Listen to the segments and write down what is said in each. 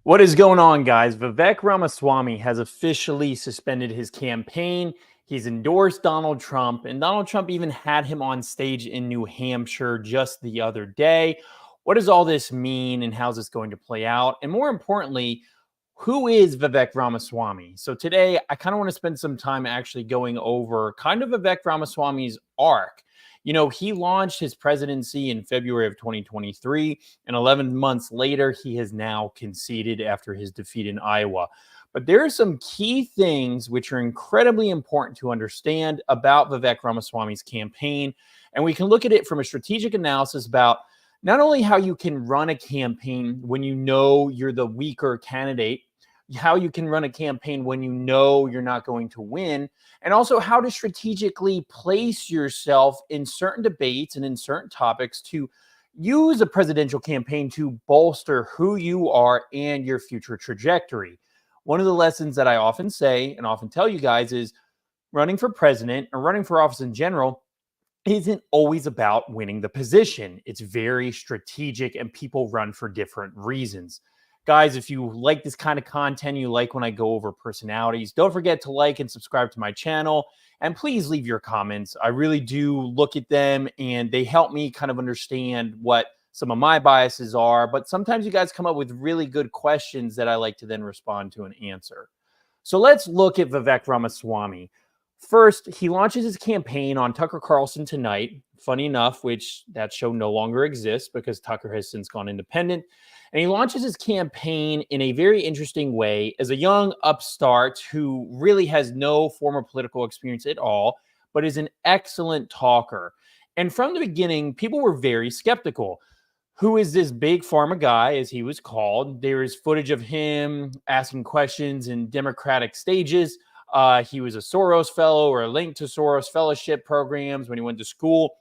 What is going on, guys? Vivek Ramaswamy has officially suspended his campaign. He's endorsed Donald Trump, and Donald Trump even had him on stage in New Hampshire just the other day. What does all this mean, and how's this going to play out? And more importantly, who is Vivek Ramaswamy? So today, I kind of want to spend some time actually going over kind of Vivek Ramaswamy's arc. He launched his presidency in February of 2023, and 11 months later, he has now conceded after his defeat in Iowa. But there are some key things which are incredibly important to understand about Vivek Ramaswamy's campaign. And we can look at it from a strategic analysis about not only how you can run a campaign when you know you're the weaker candidate, how you can run a campaign when you know you're not going to win, and also how to strategically place yourself in certain debates and in certain topics to use a presidential campaign to bolster who you are and your future trajectory. One of the lessons that I often say and often tell you guys is running for president or running for office in general isn't always about winning the position. It's very strategic, and people run for different reasons. Guys, if you like this kind of content, you like when I go over personalities, don't forget to like and subscribe to my channel. And please leave your comments. I really do look at them, and they help me kind of understand what some of my biases are. But sometimes you guys come up with really good questions that I like to then respond to and answer. So let's look at Vivek Ramaswamy. First, he launches his campaign on Tucker Carlson tonight. Funny enough, which that show no longer exists because Tucker has since gone independent. And he launches his campaign in a very interesting way as a young upstart who really has no former political experience at all, but is an excellent talker. And from the beginning, people were very skeptical. Who is this big pharma guy, as he was called? There is footage of him asking questions in Democratic stages. He was a Soros fellow or linked to Soros fellowship programs when he went to school.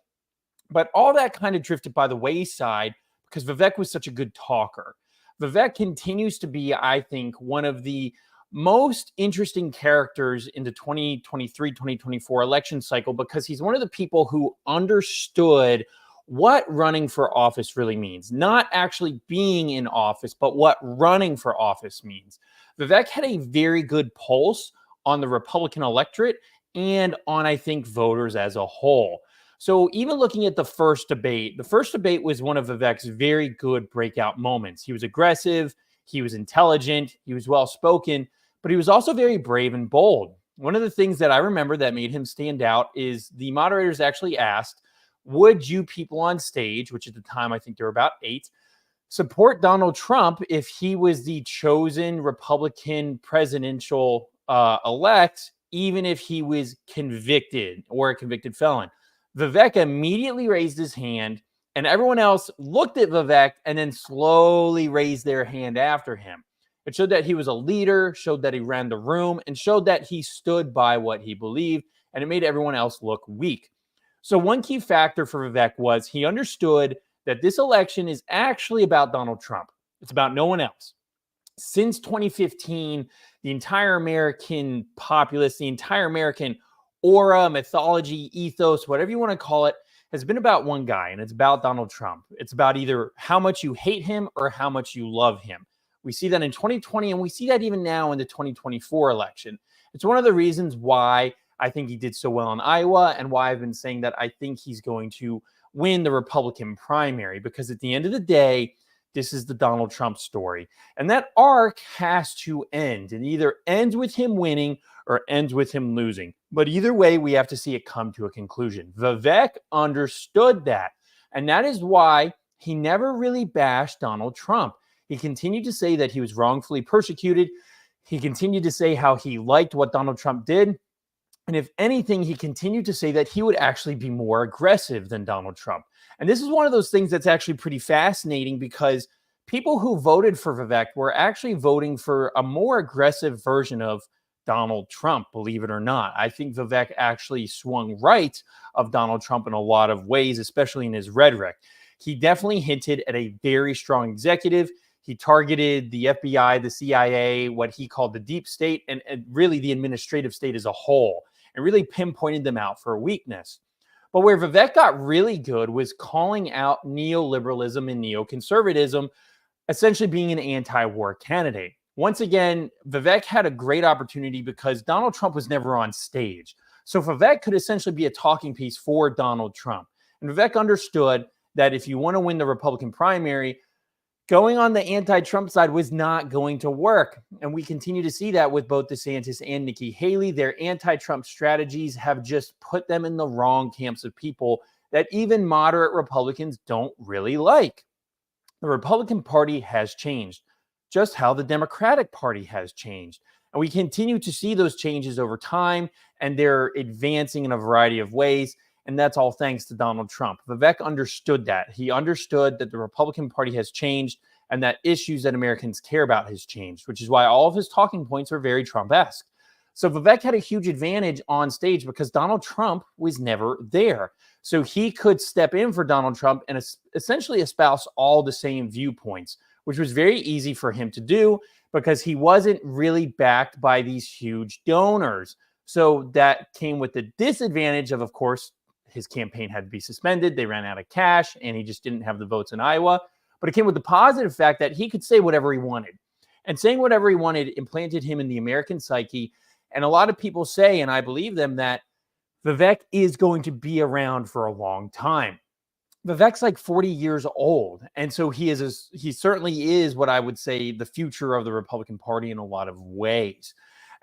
But all that kind of drifted by the wayside because Vivek was such a good talker. Vivek continues to be, I think, one of the most interesting characters in the 2023-2024 election cycle because he's one of the people who understood what running for office really means. Not actually being in office, but what running for office means. Vivek had a very good pulse on the Republican electorate and on, I think, voters as a whole. So even looking at the first debate was one of Vivek's very good breakout moments. He was aggressive, he was intelligent, he was well-spoken, but he was also very brave and bold. One of the things that I remember that made him stand out is the moderators actually asked, would you people on stage, which at the time I think there were about 8, support Donald Trump if he was the chosen Republican presidential elect, even if he was convicted or a convicted felon? Vivek immediately raised his hand, and everyone else looked at Vivek and then slowly raised their hand after him. It showed that he was a leader, showed that he ran the room, and showed that he stood by what he believed, and it made everyone else look weak. So one key factor for Vivek was he understood that this election is actually about Donald Trump. It's about no one else. Since 2015, the entire American populace, the entire American aura, mythology, ethos, whatever you want to call it, has been about one guy, and it's about Donald Trump. It's about either how much you hate him or how much you love him. We see that in 2020, and we see that even now in the 2024 election. It's one of the reasons why I think he did so well in Iowa and why I've been saying that I think he's going to win the Republican primary, because at the end of the day, this is the Donald Trump story. And that arc has to end. It either ends with him winning or ends with him losing. But either way, we have to see it come to a conclusion. Vivek understood that. And that is why he never really bashed Donald Trump. He continued to say that he was wrongfully persecuted. He continued to say how he liked what Donald Trump did. And if anything, he continued to say that he would actually be more aggressive than Donald Trump. And this is one of those things that's actually pretty fascinating, because people who voted for Vivek were actually voting for a more aggressive version of Donald Trump, believe it or not. I think Vivek actually swung right of Donald Trump in a lot of ways, especially in his rhetoric. He definitely hinted at a very strong executive. He targeted the FBI, the CIA, what he called the deep state, and really the administrative state as a whole, and really pinpointed them out for a weakness. But where Vivek got really good was calling out neoliberalism and neoconservatism essentially being an anti-war candidate. Once again, Vivek had a great opportunity because Donald Trump was never on stage. So Vivek could essentially be a talking piece for Donald Trump. And Vivek understood that if you want to win the Republican primary, going on the anti-Trump side was not going to work. And we continue to see that with both DeSantis and Nikki Haley. Their anti-Trump strategies have just put them in the wrong camps of people that even moderate Republicans don't really like. The Republican Party has changed, just how the Democratic Party has changed. And we continue to see those changes over time, and they're advancing in a variety of ways. And that's all thanks to Donald Trump. Vivek understood that. He understood that the Republican Party has changed and that issues that Americans care about has changed, which is why all of his talking points are very Trump-esque. So Vivek had a huge advantage on stage because Donald Trump was never there. So he could step in for Donald Trump and essentially espouse all the same viewpoints, which was very easy for him to do because he wasn't really backed by these huge donors. So that came with the disadvantage of course, his campaign had to be suspended. They ran out of cash and he just didn't have the votes in Iowa. But it came with the positive fact that he could say whatever he wanted. And saying whatever he wanted implanted him in the American psyche. And a lot of people say, and I believe them, that Vivek is going to be around for a long time. Vivek's like 40 years old. And so he certainly is what I would say the future of the Republican Party in a lot of ways.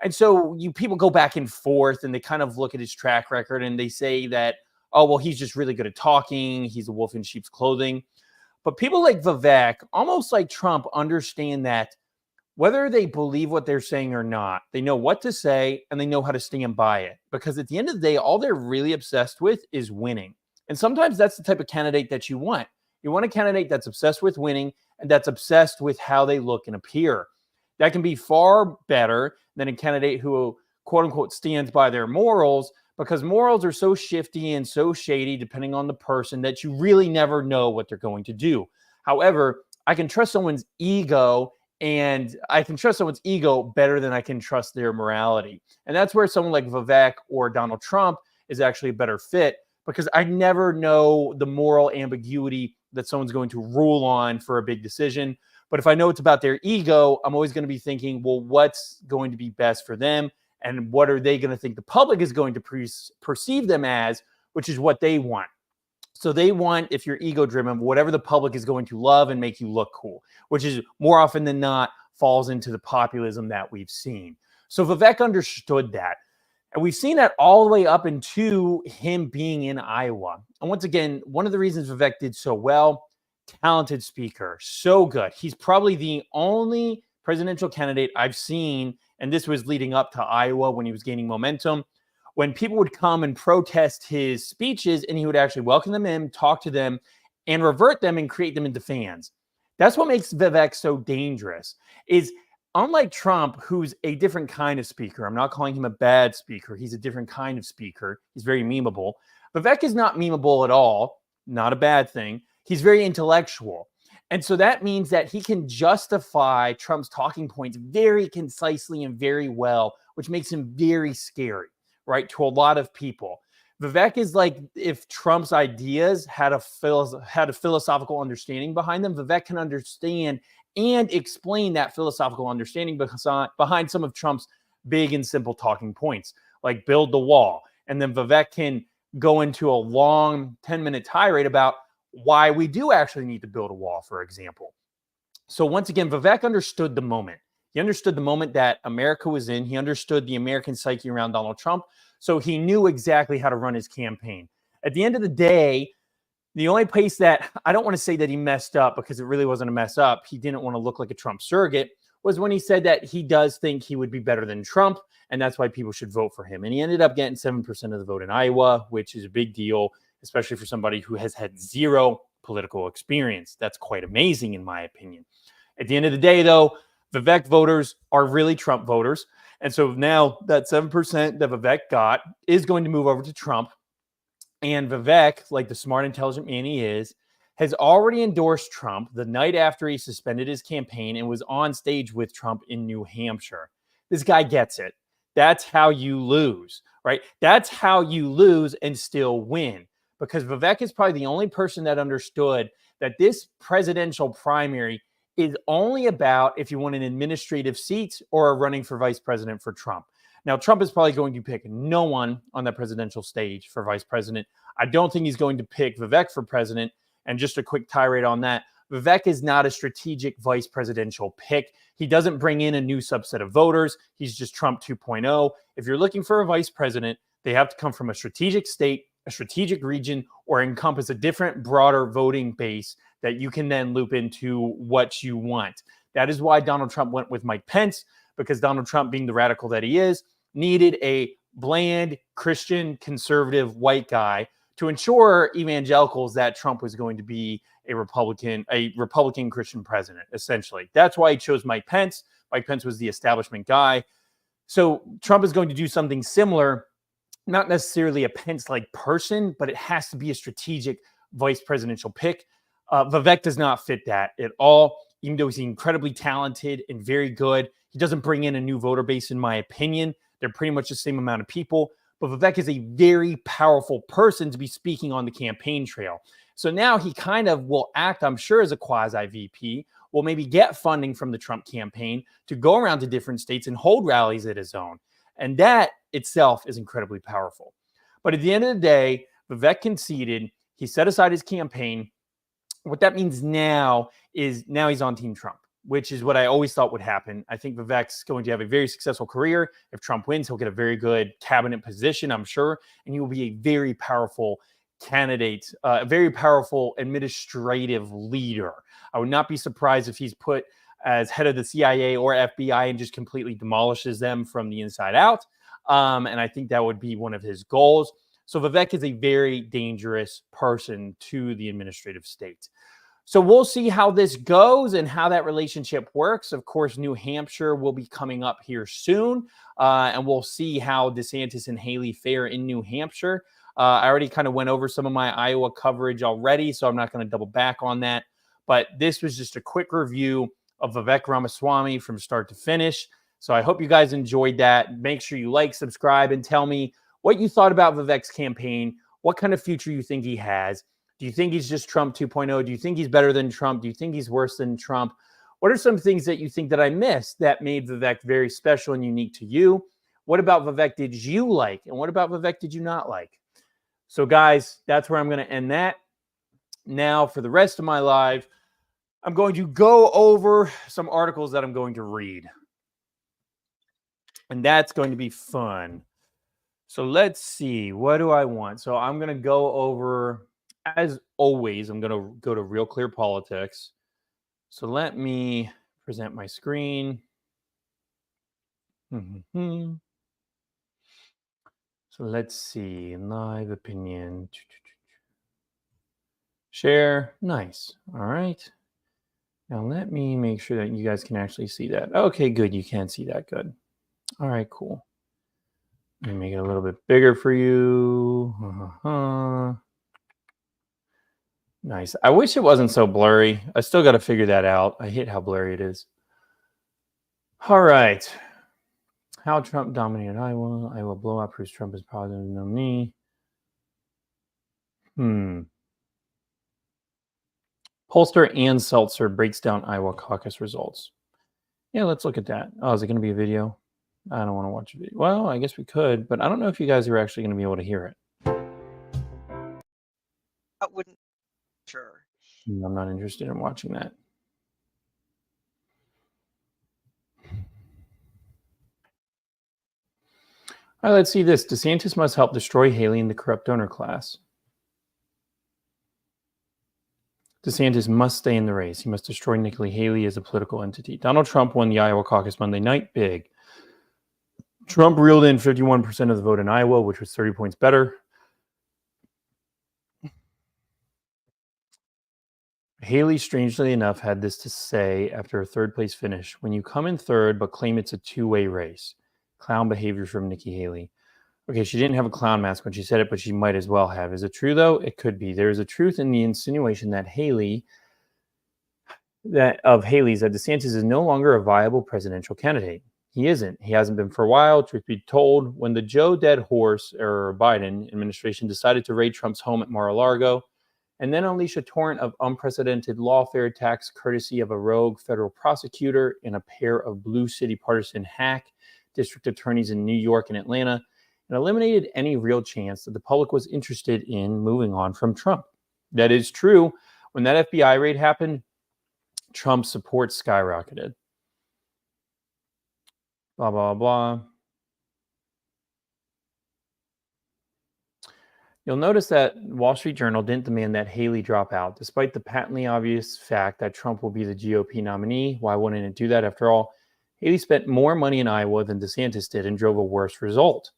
And so people go back and forth and they kind of look at his track record and they say that, oh, well, he's just really good at talking. He's a wolf in sheep's clothing. But people like Vivek, almost like Trump, understand that whether they believe what they're saying or not, they know what to say and they know how to stand by it. Because at the end of the day, all they're really obsessed with is winning. And sometimes that's the type of candidate that you want. You want a candidate that's obsessed with winning and that's obsessed with how they look and appear. That can be far better than a candidate who, quote unquote, stands by their morals, because morals are so shifty and so shady depending on the person that you really never know what they're going to do. However, I can trust someone's ego, and I can trust someone's ego better than I can trust their morality. And that's where someone like Vivek or Donald Trump is actually a better fit, because I never know the moral ambiguity that someone's going to rule on for a big decision. But if I know it's about their ego, I'm always going to be thinking, well, what's going to be best for them? And what are they going to think the public is going to perceive them as, which is what they want. So they want, if you're ego driven, whatever the public is going to love and make you look cool, which is more often than not falls into the populism that we've seen. So Vivek understood that. And we've seen that all the way up into him being in Iowa. And once again, one of the reasons Vivek did so well, talented speaker, so good. He's probably the only presidential candidate I've seen, and this was leading up to Iowa when he was gaining momentum, when people would come and protest his speeches and he would actually welcome them in, talk to them, and revert them and create them into fans. That's what makes Vivek so dangerous, is unlike Trump, who's a different kind of speaker. I'm not calling him a bad speaker. He's a different kind of speaker. He's very memeable. Vivek is not memeable at all. Not a bad thing. He's very intellectual. And so that means that he can justify Trump's talking points very concisely and very well, which makes him very scary, right, to a lot of people. Vivek is like if Trump's ideas had a philosophical understanding behind them. Vivek can understand and explain that philosophical understanding behind some of Trump's big and simple talking points, like build the wall. And then Vivek can go into a long 10-minute tirade about why we do actually need to build a wall, for example. So once again, Vivek understood the moment. He understood the moment that America was in. He understood the American psyche around Donald Trump. So he knew exactly how to run his campaign. At the end of the day, the only place that I don't want to say that he messed up, because it really wasn't a mess up, he didn't want to look like a Trump surrogate, was when he said that he does think he would be better than Trump, and that's why people should vote for him. And he ended up getting 7% of the vote in Iowa, which is a big deal, especially for somebody who has had zero political experience. That's quite amazing, in my opinion. At the end of the day, though, Vivek voters are really Trump voters. And so now that 7% that Vivek got is going to move over to Trump. And Vivek, like the smart, intelligent man he is, has already endorsed Trump the night after he suspended his campaign and was on stage with Trump in New Hampshire. This guy gets it. That's how you lose, right? That's how you lose and still win. Because Vivek is probably the only person that understood that this presidential primary is only about if you want an administrative seat or are running for vice president for Trump. Now, Trump is probably going to pick no one on the presidential stage for vice president. I don't think he's going to pick Vivek for president. And just a quick tirade on that, Vivek is not a strategic vice presidential pick. He doesn't bring in a new subset of voters. He's just Trump 2.0. If you're looking for a vice president, they have to come from a strategic state, a strategic region, or encompass a different, broader voting base that you can then loop into what you want. That is why Donald Trump went with Mike Pence, because Donald Trump, being the radical that he is, needed a bland, Christian, conservative, white guy to ensure evangelicals that Trump was going to be a Republican Christian president, essentially. That's why he chose Mike Pence. Mike Pence was the establishment guy. So Trump is going to do something similar, not necessarily a Pence-like person, but it has to be a strategic vice presidential pick. Vivek does not fit that at all, even though he's incredibly talented and very good. He doesn't bring in a new voter base, in my opinion. They're pretty much the same amount of people. But Vivek is a very powerful person to be speaking on the campaign trail. So now he kind of will act, I'm sure, as a quasi-VP, will maybe get funding from the Trump campaign to go around to different states and hold rallies at his own. And that itself is incredibly powerful. But at the end of the day, Vivek conceded. He set aside his campaign. What that means now is now he's on Team Trump, which is what I always thought would happen. I think Vivek's going to have a very successful career. If Trump wins, he'll get a very good cabinet position, I'm sure, and he will be a very powerful candidate, a very powerful administrative leader. I would not be surprised if he's put as head of the CIA or FBI and just completely demolishes them from the inside out. And I think that would be one of his goals. So Vivek is a very dangerous person to the administrative state. So we'll see how this goes and how that relationship works. Of course, New Hampshire will be coming up here soon, and we'll see how DeSantis and Haley fare in New Hampshire. I already kind of went over some of my Iowa coverage already, so I'm not going to double back on that. But this was just a quick review of Vivek Ramaswamy from start to finish. So I hope you guys enjoyed that. Make sure you like, subscribe, and tell me what you thought about Vivek's campaign, what kind of future you think he has. Do you think he's just Trump 2.0? Do you think he's better than Trump? Do you think he's worse than Trump? What are some things that you think that I missed that made Vivek very special and unique to you? What about Vivek did you like? And what about Vivek did you not like? So guys, that's where I'm going to end that. Now for the rest of my live, I'm going to go over some articles that I'm going to read. And that's going to be fun. So let's see. What do I want? So I'm going to go over, as always, I'm going to go to Real Clear Politics. So let me present my screen. So let's see. Live opinion. Share. Nice. All right. Now let me make sure that you guys can actually see that. Okay, good. You can see that. Good. All right, cool. Let me make it a little bit bigger for you. Nice. I wish it wasn't so blurry. I still got to figure that out. I hate how blurry it is. All right. How Trump dominated Iowa. Iowa blowout proves Trump is positive nominee. Pollster Ann Seltzer breaks down Iowa caucus results. Yeah, let's look at that. Oh, is it going to be a video? I don't want to watch a video. Well, I guess we could, but I don't know if you guys are actually going to be able to hear it. I wouldn't. Sure. I'm not interested in watching that. All right, let's see this. DeSantis must help destroy Haley and the corrupt donor class. DeSantis must stay in the race. He must destroy Nikki Haley as a political entity. Donald Trump won the Iowa caucus Monday night big. Trump reeled in 51% of the vote in Iowa, which was 30 points better. Haley, strangely enough, had this to say after a third-place finish. When you come in third but claim it's a two-way race. Clown behavior from Nikki Haley. Okay, she didn't have a clown mask when she said it, but she might as well have. Is it true, though? It could be. There is a truth in the insinuation that Haley's that DeSantis is no longer a viable presidential candidate. He isn't. He hasn't been for a while. Truth be told, when the Joe Dead Horse or Biden administration decided to raid Trump's home at Mar-a-Lago and then unleash a torrent of unprecedented lawfare attacks courtesy of a rogue federal prosecutor and a pair of blue city partisan hack district attorneys in New York and Atlanta, and eliminated any real chance that the public was interested in moving on from Trump. That is true. When that FBI raid happened, Trump's support skyrocketed. Blah, blah, blah. You'll notice that Wall Street Journal didn't demand that Haley drop out, despite the patently obvious fact that Trump will be the GOP nominee. Why wouldn't it do that? After all, Haley spent more money in Iowa than DeSantis did and drove a worse result.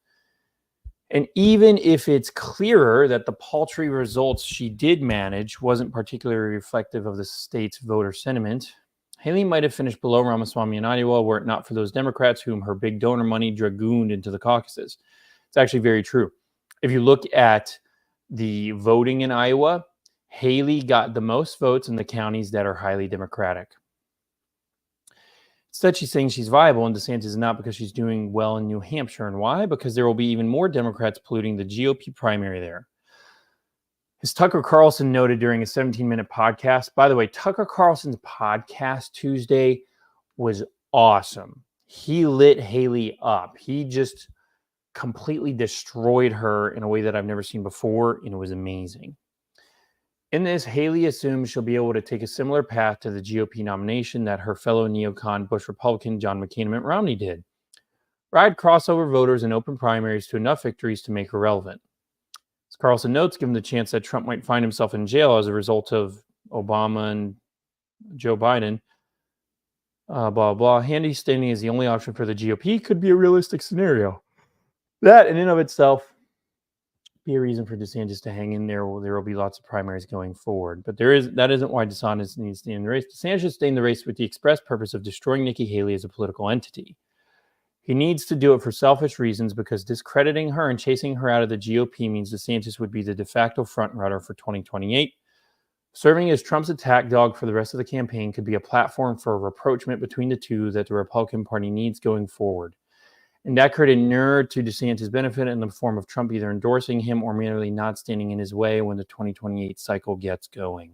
And even if it's clearer that the paltry results she did manage wasn't particularly reflective of the state's voter sentiment, Haley might have finished below Ramaswamy in Iowa were it not for those Democrats whom her big donor money dragooned into the caucuses. It's actually very true. If you look at the voting in Iowa, Haley got the most votes in the counties that are highly Democratic. Instead, she's saying she's viable, and DeSantis is not, because she's doing well in New Hampshire. And why? Because there will be even more Democrats polluting the GOP primary there. As Tucker Carlson noted during a 17-minute podcast, by the way, Tucker Carlson's podcast Tuesday was awesome. He lit Haley up. He just completely destroyed her in a way that I've never seen before, and it was amazing. In this, Haley assumes she'll be able to take a similar path to the GOP nomination that her fellow neocon Bush Republican John McCain and Mitt Romney did. Ride crossover voters in open primaries to enough victories to make her relevant. As Carlson notes, given the chance that Trump might find himself in jail as a result of Obama and Joe Biden, Handy standing as the only option for the GOP could be a realistic scenario. That, in and of itself, be a reason for DeSantis to hang in there. There will be lots of primaries going forward. But that isn't why DeSantis needs to stay in the race. DeSantis should stay in the race with the express purpose of destroying Nikki Haley as a political entity. He needs to do it for selfish reasons, because discrediting her and chasing her out of the GOP means DeSantis would be the de facto frontrunner for 2028. Serving as Trump's attack dog for the rest of the campaign could be a platform for a rapprochement between the two that the Republican Party needs going forward. And that could inure to DeSantis' benefit in the form of Trump either endorsing him or merely not standing in his way when the 2028 cycle gets going.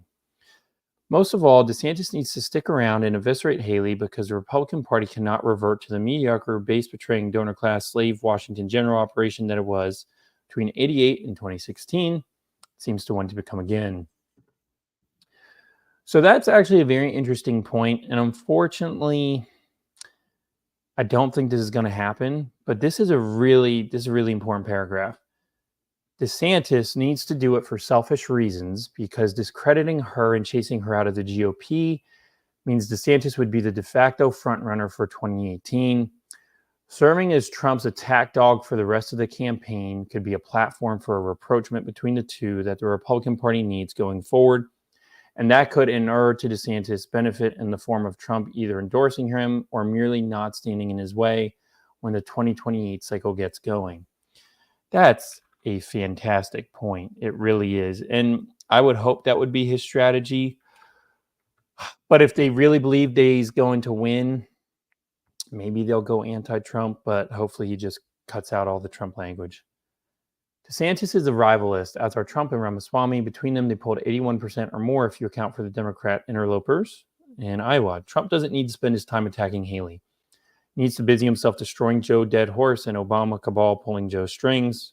Most of all, DeSantis needs to stick around and eviscerate Haley, because the Republican Party cannot revert to the mediocre, base-betraying, donor-class, slave Washington general operation that it was between 88 and 2016. It seems to want to become again. So that's actually a very interesting point, and unfortunately, I don't think this is going to happen, but this is a really important paragraph. DeSantis needs to do it for selfish reasons, because discrediting her and chasing her out of the GOP means DeSantis would be the de facto frontrunner for 2018. Serving as Trump's attack dog for the rest of the campaign could be a platform for a rapprochement between the two that the Republican Party needs going forward. And that could inure to DeSantis' benefit in the form of Trump either endorsing him or merely not standing in his way when the 2028 cycle gets going. That's a fantastic point. It really is. And I would hope that would be his strategy. But if they really believe that he's going to win, maybe they'll go anti-Trump, but hopefully he just cuts out all the Trump language. DeSantis is a rivalist, as are Trump and Ramaswamy. Between them, they polled 81% or more if you account for the Democrat interlopers in Iowa. Trump doesn't need to spend his time attacking Haley. He needs to busy himself destroying Joe Dead Horse and Obama cabal pulling Joe strings.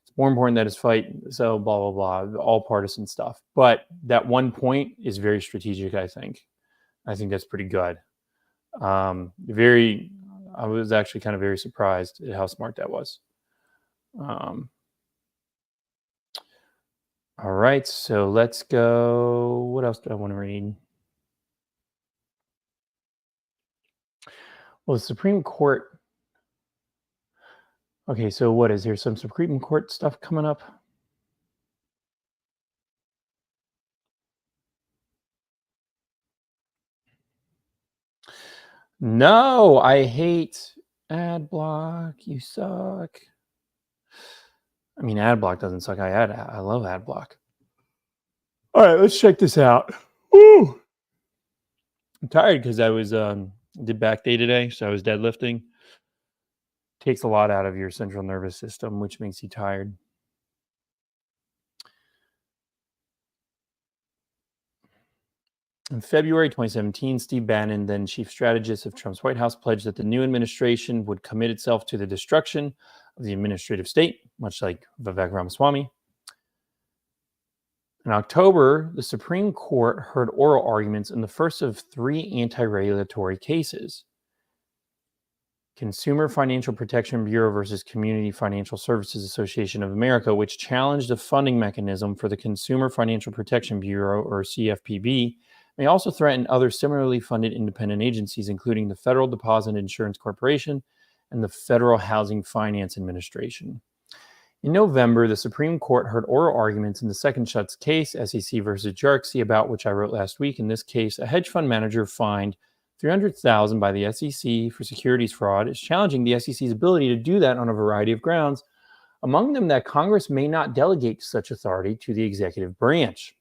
It's more important that his fight, so blah, blah, blah, all partisan stuff. But that one point is very strategic, I think. I think that's pretty good. I was actually kind of very surprised at how smart that was. All right, so let's go. What else do I want to read? Well, the Supreme Court. Okay, so what is there? Some Supreme Court stuff coming up? No, I hate ad block. You suck. I mean, ad block doesn't suck. I love ad block. All right, let's check this out. Woo! I'm tired because I was did back day today, so I was deadlifting. Takes a lot out of your central nervous system, which makes you tired. In February 2017, Steve Bannon, then chief strategist of Trump's White House, pledged that the new administration would commit itself to the destruction of the administrative state, much like Vivek Ramaswamy. In October, the Supreme Court heard oral arguments in the first of 3 anti-regulatory cases. Consumer Financial Protection Bureau versus Community Financial Services Association of America, which challenged the funding mechanism for the Consumer Financial Protection Bureau, or CFPB, may also threaten other similarly funded independent agencies, including the Federal Deposit Insurance Corporation and the Federal Housing Finance Administration. In November, the Supreme Court heard oral arguments in the second Schutz case, SEC versus Jarczy, about which I wrote last week. In this case, a hedge fund manager fined $300,000 by the SEC for securities fraud is challenging the SEC's ability to do that on a variety of grounds, among them that Congress may not delegate such authority to the executive branch.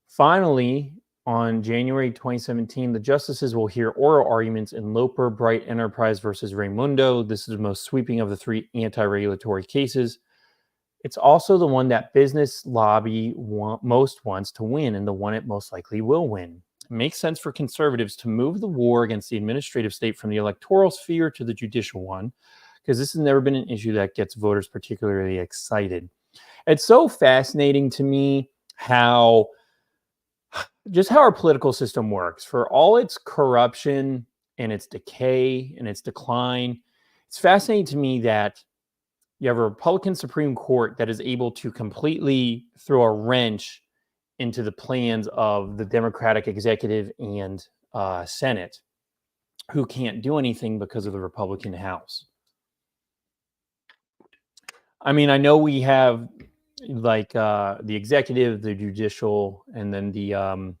Finally, on January 2017, the justices will hear oral arguments in Loper Bright Enterprise versus Raimundo. This is the most sweeping of the 3 anti-regulatory cases. It's also the one that business lobby most wants to win, and the one it most likely will win. It makes sense for conservatives to move the war against the administrative state from the electoral sphere to the judicial one, because this has never been an issue that gets voters particularly excited. It's so fascinating to me how our political system works. For all its corruption and its decay and its decline, it's fascinating to me that you have a Republican Supreme Court that is able to completely throw a wrench into the plans of the Democratic executive and Senate, who can't do anything because of the Republican House. I mean, I know we have like the executive, the judicial, and then the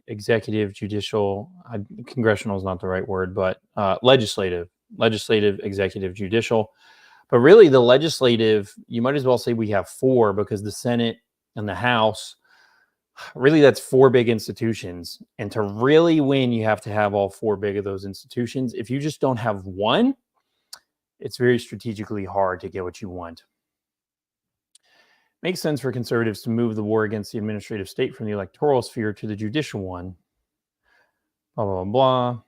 executive, judicial, congressional is not the right word, but legislative, executive, judicial. But really the legislative, you might as well say we have 4, because the Senate and the House, really that's 4 big institutions. And to really win, you have to have all 4 big of those institutions. If you just don't have one, it's very strategically hard to get what you want. Makes sense for conservatives to move the war against the administrative state from the electoral sphere to the judicial one. Blah, blah, blah.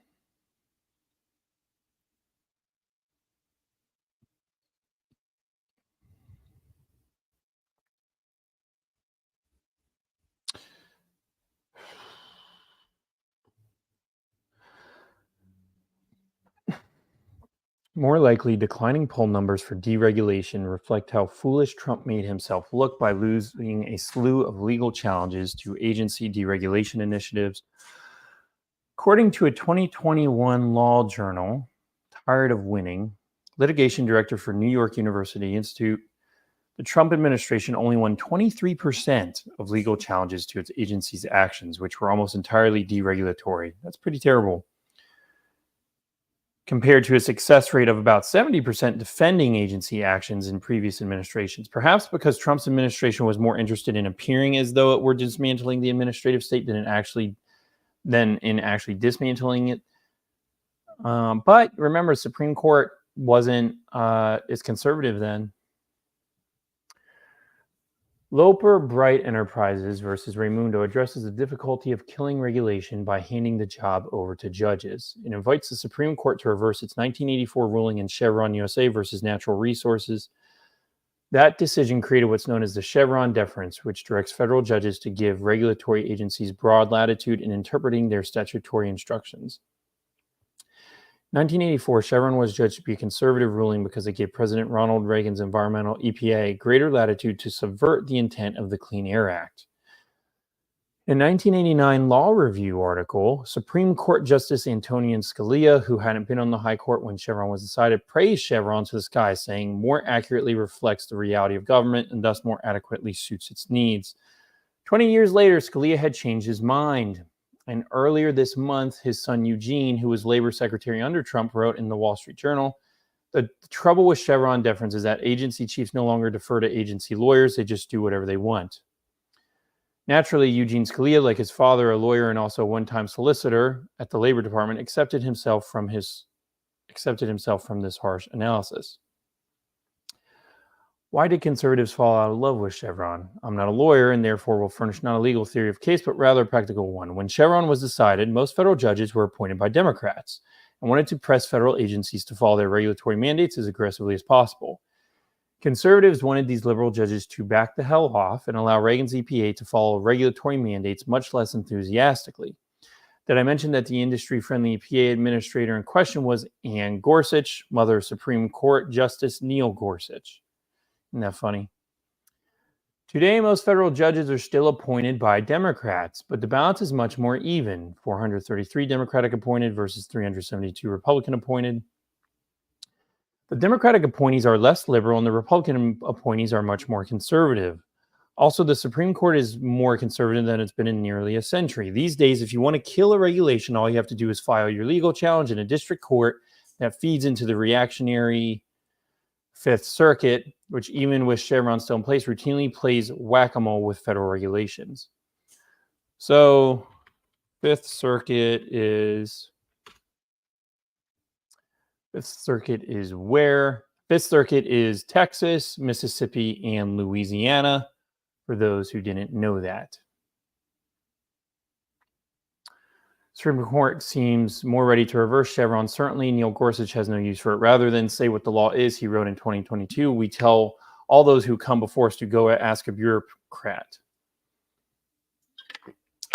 More likely, declining poll numbers for deregulation reflect how foolish Trump made himself look by losing a slew of legal challenges to agency deregulation initiatives. According to a 2021 Law Journal, Tired of Winning, litigation director for New York University Institute, the Trump administration only won 23% of legal challenges to its agency's actions, which were almost entirely deregulatory. That's pretty terrible, compared to a success rate of about 70% defending agency actions in previous administrations. Perhaps because Trump's administration was more interested in appearing as though it were dismantling the administrative state than in actually dismantling it. But remember, Supreme Court wasn't as conservative then. Loper Bright Enterprises versus Raimundo addresses the difficulty of killing regulation by handing the job over to judges. It invites the Supreme Court to reverse its 1984 ruling in Chevron USA versus Natural Resources. That decision created what's known as the Chevron deference, which directs federal judges to give regulatory agencies broad latitude in interpreting their statutory instructions. 1984, Chevron was judged to be a conservative ruling because it gave President Ronald Reagan's environmental EPA greater latitude to subvert the intent of the Clean Air Act. In 1989 Law Review article, Supreme Court Justice Antonin Scalia, who hadn't been on the High Court when Chevron was decided, praised Chevron to the sky, saying more accurately reflects the reality of government and thus more adequately suits its needs. 20 years later, Scalia had changed his mind. And earlier this month, his son Eugene, who was labor secretary under Trump, wrote in the Wall Street Journal, the trouble with Chevron deference is that agency chiefs no longer defer to agency lawyers. They just do whatever they want. Naturally, Eugene Scalia, like his father, a lawyer and also a one-time solicitor at the Labor Department, accepted himself from this harsh analysis. Why did conservatives fall out of love with Chevron? I'm not a lawyer and therefore will furnish not a legal theory of case, but rather a practical one. When Chevron was decided, most federal judges were appointed by Democrats and wanted to press federal agencies to follow their regulatory mandates as aggressively as possible. Conservatives wanted these liberal judges to back the hell off and allow Reagan's EPA to follow regulatory mandates much less enthusiastically. Did I mention that the industry-friendly EPA administrator in question was Ann Gorsuch, mother of Supreme Court Justice Neil Gorsuch? Isn't that funny? Today, most federal judges are still appointed by Democrats, but the balance is much more even. 433 Democratic appointed versus 372 Republican appointed. The Democratic appointees are less liberal and the Republican appointees are much more conservative. Also, the Supreme Court is more conservative than it's been in nearly a century. These days, if you want to kill a regulation, all you have to do is file your legal challenge in a district court that feeds into the reactionary Fifth Circuit, which even with Chevron still in place, routinely plays whack-a-mole with federal regulations. So, Fifth Circuit is where? Fifth Circuit is Texas, Mississippi, and Louisiana, for those who didn't know that. Supreme Court seems more ready to reverse Chevron. Certainly, Neil Gorsuch has no use for it. Rather than say what the law is, he wrote in 2022, we tell all those who come before us to go ask a bureaucrat.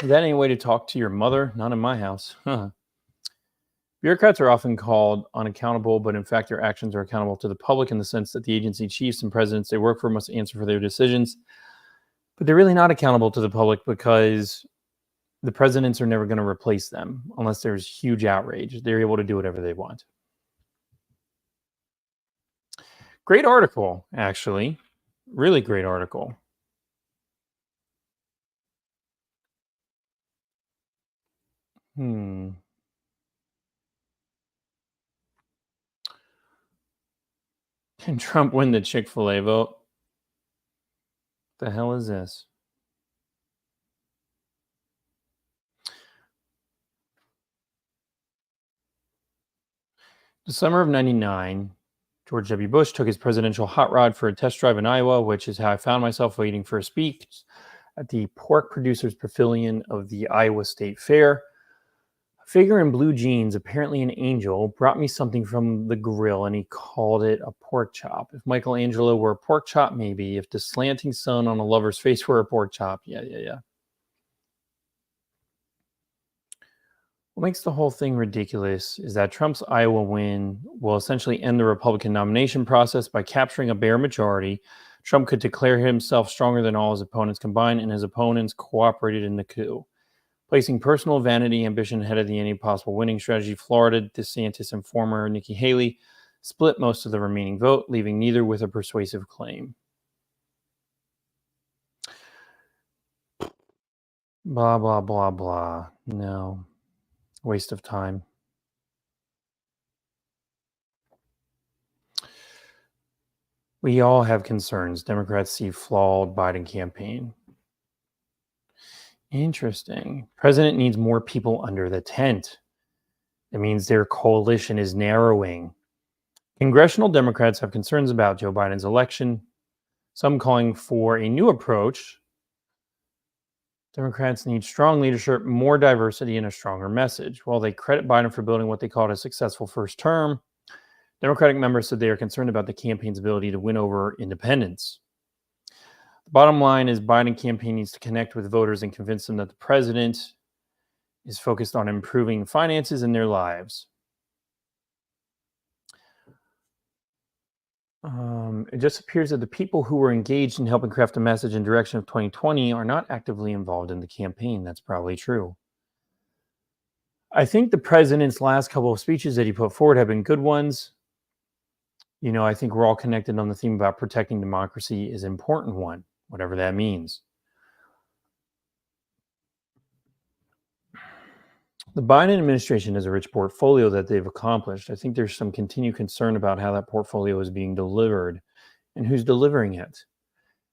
Is that any way to talk to your mother? Not in my house. Bureaucrats are often called unaccountable, but in fact, their actions are accountable to the public in the sense that the agency chiefs and presidents they work for must answer for their decisions. But they're really not accountable to the public because the presidents are never going to replace them unless there's huge outrage. They're able to do whatever they want. Great article, actually. Really great article. Can Trump win the Chick-fil-A vote? The hell is this? The summer of 99, George W. Bush took his presidential hot rod for a test drive in Iowa, which is how I found myself waiting for a speech at the Pork Producers Pavilion of the Iowa State Fair. A figure in blue jeans, apparently an angel, brought me something from the grill, and he called it a pork chop. If Michelangelo were a pork chop, maybe. If the slanting sun on a lover's face were a pork chop, yeah. What makes the whole thing ridiculous is that Trump's Iowa win will essentially end the Republican nomination process by capturing a bare majority. Trump could declare himself stronger than all his opponents combined, and his opponents cooperated in the coup. Placing personal vanity ambition ahead of any possible winning strategy, Florida DeSantis and former Nikki Haley split most of the remaining vote, leaving neither with a persuasive claim. Blah, blah, blah, blah. No. Waste of time. We all have concerns. Democrats see flawed Biden campaign. Interesting. President needs more people under the tent. It means their coalition is narrowing. Congressional Democrats have concerns about Joe Biden's election, some calling for a new approach. Democrats need strong leadership, more diversity, and a stronger message. While they credit Biden for building what they called a successful first term, Democratic members said they are concerned about the campaign's ability to win over independents. The bottom line is Biden campaign needs to connect with voters and convince them that the president is focused on improving finances in their lives. It just appears that the people who were engaged in helping craft the message and direction of 2020 are not actively involved in the campaign. That's probably true. I think the president's last couple of speeches that he put forward have been good ones. You know, I think we're all connected on the theme about protecting democracy is an important one, whatever that means. The Biden administration has a rich portfolio that they've accomplished. I think there's some continued concern about how that portfolio is being delivered and who's delivering it.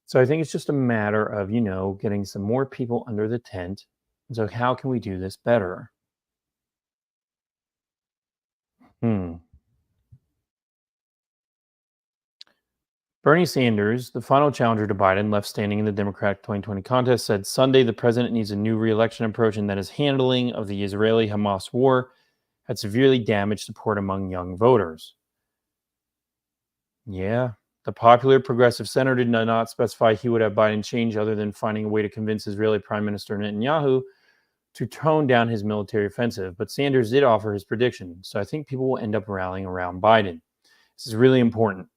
So I think it's just a matter of, getting some more people under the tent. And so how can we do this better? Bernie Sanders, the final challenger to Biden, left standing in the Democratic 2020 contest, said Sunday the president needs a new re-election approach and that his handling of the Israeli-Hamas war had severely damaged support among young voters. Yeah, the popular progressive senator did not specify he would have Biden change other than finding a way to convince Israeli Prime Minister Netanyahu to tone down his military offensive. But Sanders did offer his prediction, so I think people will end up rallying around Biden. This is really important.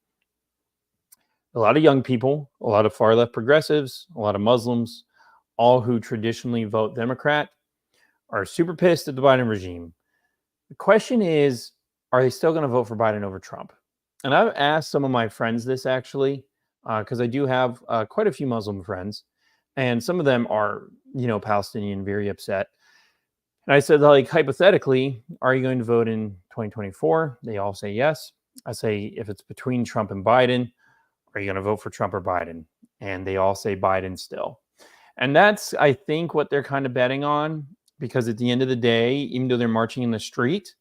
A lot of young people, a lot of far left progressives, a lot of Muslims, all who traditionally vote Democrat, are super pissed at the Biden regime. The question is, are they still going to vote for Biden over Trump? And I've asked some of my friends this actually, because I do have quite a few Muslim friends, and some of them are, Palestinian, very upset. And I said, like, hypothetically, are you going to vote in 2024? They all say yes. I say, if it's between Trump and Biden, are you going to vote for Trump or Biden? And they all say Biden still. And that's, I think, what they're kind of betting on, because at the end of the day, even though they're marching in the street,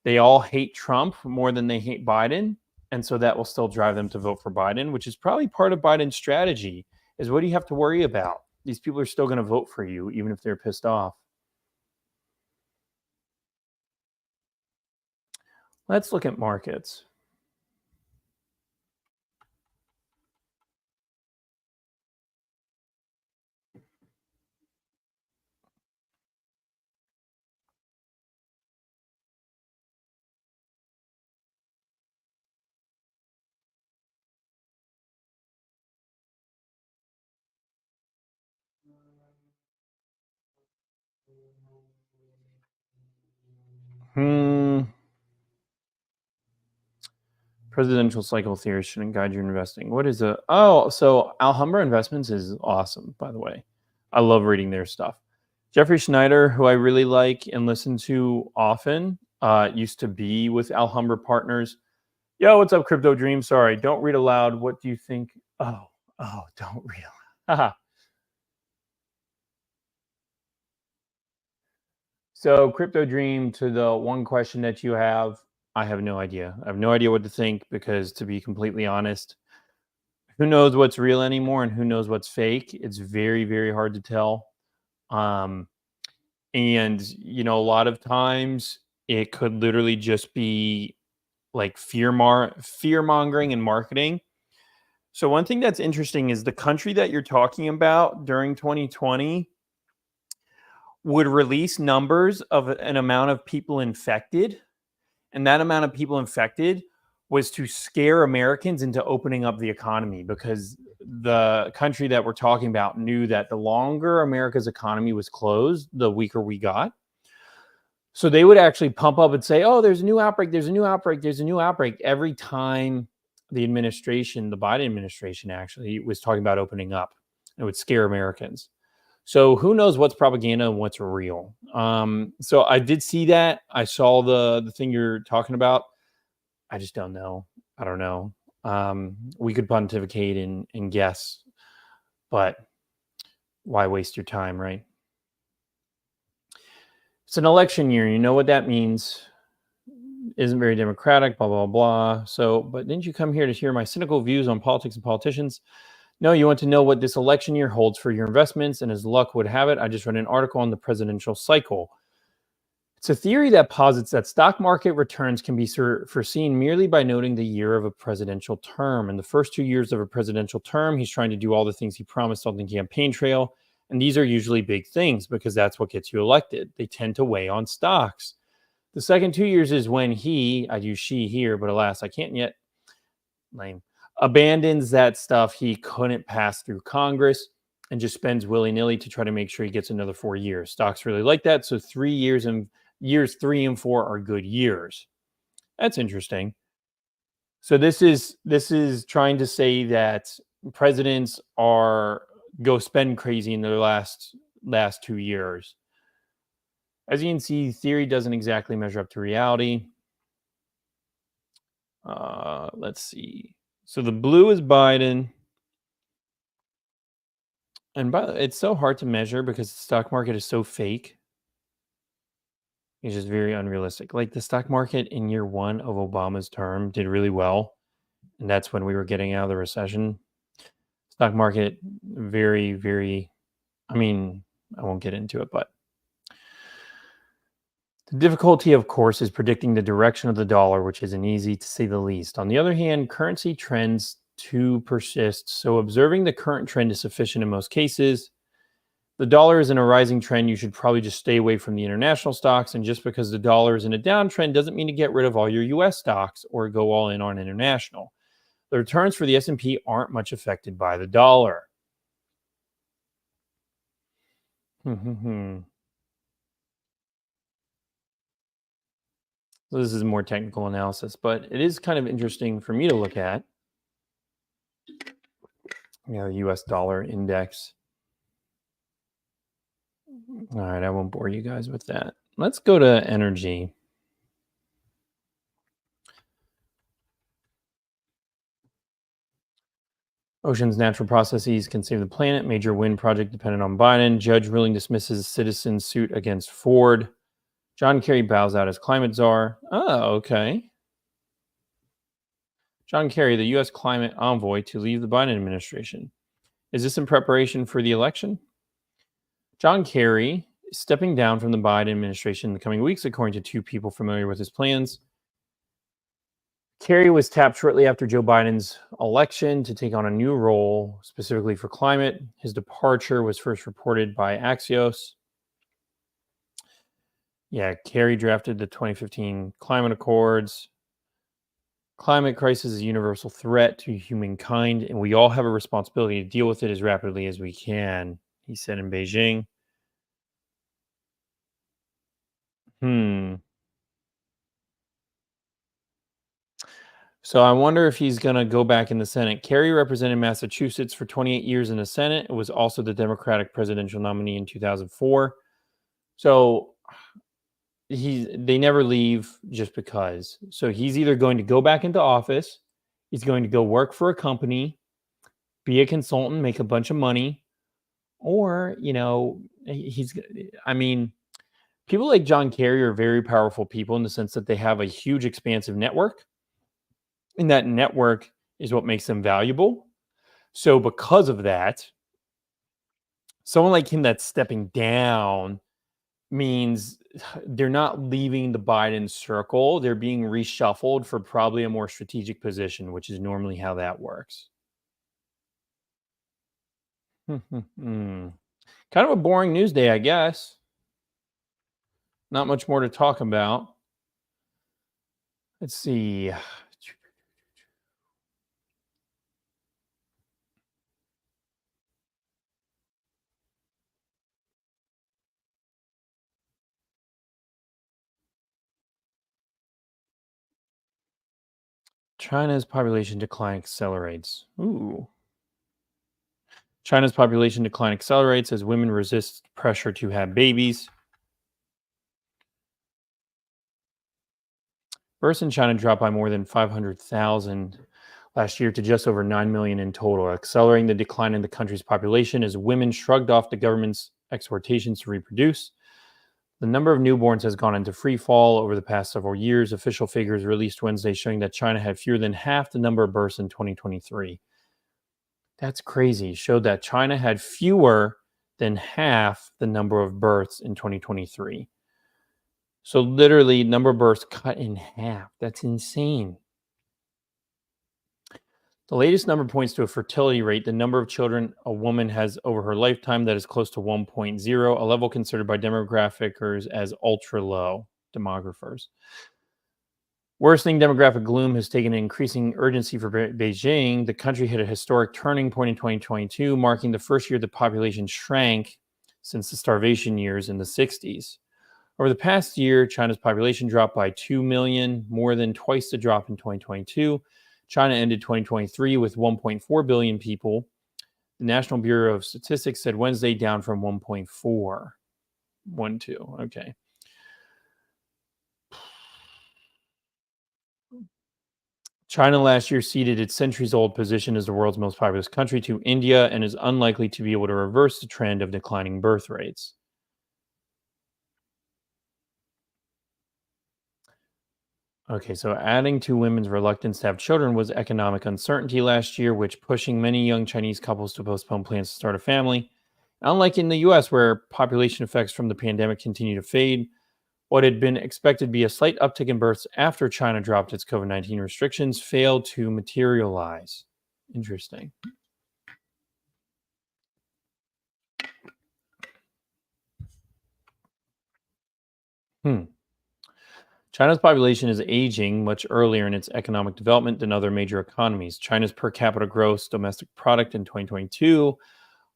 they all hate Trump more than they hate Biden. And so that will still drive them to vote for Biden, which is probably part of Biden's strategy, is what do you have to worry about? These people are still going to vote for you, even if they're pissed off. Let's look at markets. Presidential cycle theory shouldn't guide your investing. What is a? Oh, so Alhambra Investments is awesome, by the way. I love reading their stuff. Jeffrey Schneider, who I really like and listen to often, used to be with Alhambra Partners. Yo, what's up, Crypto Dream? Sorry, don't read aloud. What do you think? Don't read aloud. So, Crypto Dream, to the one question that you have, I have no idea. I have no idea what to think because, to be completely honest, who knows what's real anymore and who knows what's fake? It's very, very hard to tell. Um, and a lot of times it could literally just be like fear mongering and marketing. So one thing that's interesting is the country that you're talking about during 2020 would release numbers of an amount of people infected, and that amount of people infected was to scare Americans into opening up the economy, because the country that we're talking about knew that the longer America's economy was closed, the weaker we got. So they would actually pump up and say, oh, there's a new outbreak, there's a new outbreak, there's a new outbreak every time the administration, the Biden administration actually was talking about opening up. It would scare Americans. So who knows what's propaganda and what's real. So I did see that. I saw the thing you're talking about. I just don't know. I don't know. We could pontificate and guess, but why waste your time, right? It's an election year. You know what that means. Isn't very democratic, blah, blah, blah. So, but didn't you come here to hear my cynical views on politics and politicians? No, you want to know what this election year holds for your investments. And as luck would have it, I just read an article on the presidential cycle. It's a theory that posits that stock market returns can be foreseen merely by noting the year of a presidential term. In the first 2 years of a presidential term, he's trying to do all the things he promised on the campaign trail. And these are usually big things because that's what gets you elected. They tend to weigh on stocks. The second 2 years is when he, I use she here, but alas, I can't yet, lame, abandons that stuff he couldn't pass through Congress and just spends willy-nilly to try to make sure he gets another 4 years. Stocks really like that. So 3 years and years 3 and 4 are good years. That's interesting. So this is trying to say that presidents are go spend crazy in their last 2 years. As you can see, theory doesn't exactly measure up to reality. Let's see. So the blue is Biden. And it's so hard to measure because the stock market is so fake. It's just very unrealistic. Like the stock market in year 1 of Obama's term did really well. and that's when we were getting out of the recession. Stock market, very, very, I mean, I won't get into it, but the difficulty, of course, is predicting the direction of the dollar, which isn't easy to say the least. On the other hand, currency trends to persist. So observing the current trend is sufficient in most cases. The dollar is in a rising trend. You should probably just stay away from the international stocks. And just because the dollar is in a downtrend doesn't mean to get rid of all your US stocks or go all in on international. The returns for the S&P aren't much affected by the dollar. So this is more technical analysis, but it is kind of interesting for me to look at. The US dollar index. All right, I won't bore you guys with that. Let's go to energy. Ocean's natural processes can save the planet. Major wind project dependent on Biden. Judge ruling dismisses citizen suit against Ford. John Kerry bows out as climate czar. Oh, okay. John Kerry, the U.S. climate envoy, to leave the Biden administration. Is this in preparation for the election? John Kerry is stepping down from the Biden administration in the coming weeks, according to two people familiar with his plans. Kerry was tapped shortly after Joe Biden's election to take on a new role, specifically for climate. His departure was first reported by Axios. Yeah, Kerry drafted the 2015 climate accords. Climate crisis is a universal threat to humankind, and we all have a responsibility to deal with it as rapidly as we can, he said in Beijing. So I wonder if he's going to go back in the Senate. Kerry represented Massachusetts for 28 years in the Senate. It was also the Democratic presidential nominee in 2004. So they never leave just because. So he's either going to go back into office, he's going to go work for a company, be a consultant, make a bunch of money, or, I mean, people like John Kerry are very powerful people in the sense that they have a huge expansive network. And that network is what makes them valuable. So because of that, someone like him that's stepping down means they're not leaving the Biden circle. They're being reshuffled for probably a more strategic position, which is normally how that works. Kind of a boring news day, I guess. Not much more to talk about. Let's see. China's population decline accelerates. Ooh. China's population decline accelerates as women resist pressure to have babies. Births in China dropped by more than 500,000 last year to just over 9 million in total, accelerating the decline in the country's population as women shrugged off the government's exhortations to reproduce. The number of newborns has gone into free fall over the past several years. Official figures released Wednesday showing that China had fewer than half the number of births in 2023. That's crazy. Showed that China had fewer than half the number of births in 2023. So literally, number of births cut in half. That's insane. The latest number points to a fertility rate, the number of children a woman has over her lifetime, that is close to 1.0, a level considered by demographers as ultra low, demographers. Worsening demographic gloom has taken an increasing urgency for Beijing. The country hit a historic turning point in 2022, marking the first year the population shrank since the starvation years in the 60s. Over the past year, China's population dropped by 2 million, more than twice the drop in 2022. China ended 2023 with 1.4 billion people. The National Bureau of Statistics said Wednesday, down from 1.4. 1.2. Okay. China last year ceded its centuries-old position as the world's most populous country to India and is unlikely to be able to reverse the trend of declining birth rates. Okay, so adding to women's reluctance to have children was economic uncertainty last year, which pushing many young Chinese couples to postpone plans to start a family. Unlike in the US, where population effects from the pandemic continue to fade, what had been expected to be a slight uptick in births after China dropped its COVID 19 restrictions failed to materialize. Interesting. Hmm. China's population is aging much earlier in its economic development than other major economies. China's per capita gross domestic product in 2022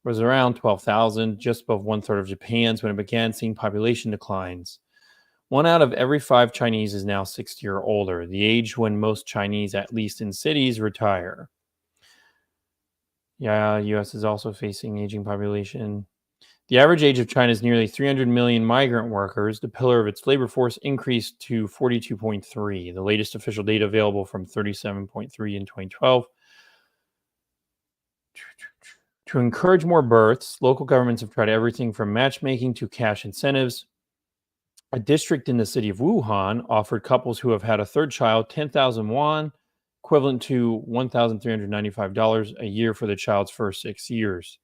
was around 12,000, just above one third of Japan's when it began seeing population declines. One out of every five Chinese is now 60 or older, the age when most Chinese, at least in cities, retire. Yeah, US is also facing aging population. The average age of China's nearly 300 million migrant workers. The pillar of its labor force increased to 42.3, the latest official data available from 37.3 in 2012. To encourage more births, local governments have tried everything from matchmaking to cash incentives. A district in the city of Wuhan offered couples who have had a third child 10,000 yuan, equivalent to $1,395 a year for the child's first 6 years.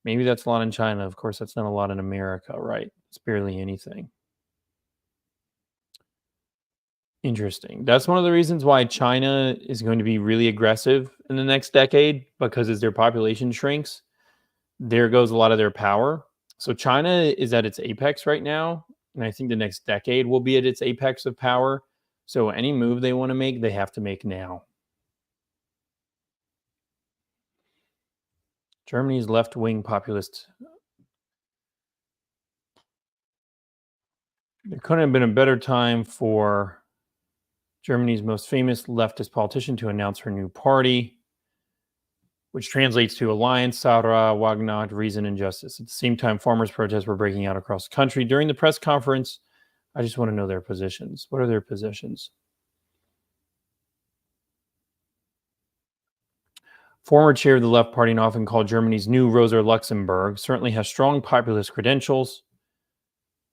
Maybe that's a lot in China. Of course, that's not a lot in America, right? It's barely anything. Interesting. That's one of the reasons why China is going to be really aggressive in the next decade because as their population shrinks, there goes a lot of their power. So China is at its apex right now, and I think the next decade will be at its apex of power. So any move they want to make, they have to make now. Germany's left-wing populist. There couldn't have been a better time for Germany's most famous leftist politician to announce her new party, which translates to Alliance, Sarah, Wagnot, Reason, and Justice. At the same time, farmers' protests were breaking out across the country. During the press conference, I just want to know their positions. What are their positions? Former chair of the left party and often called Germany's new Rosa Luxemburg, certainly has strong populist credentials.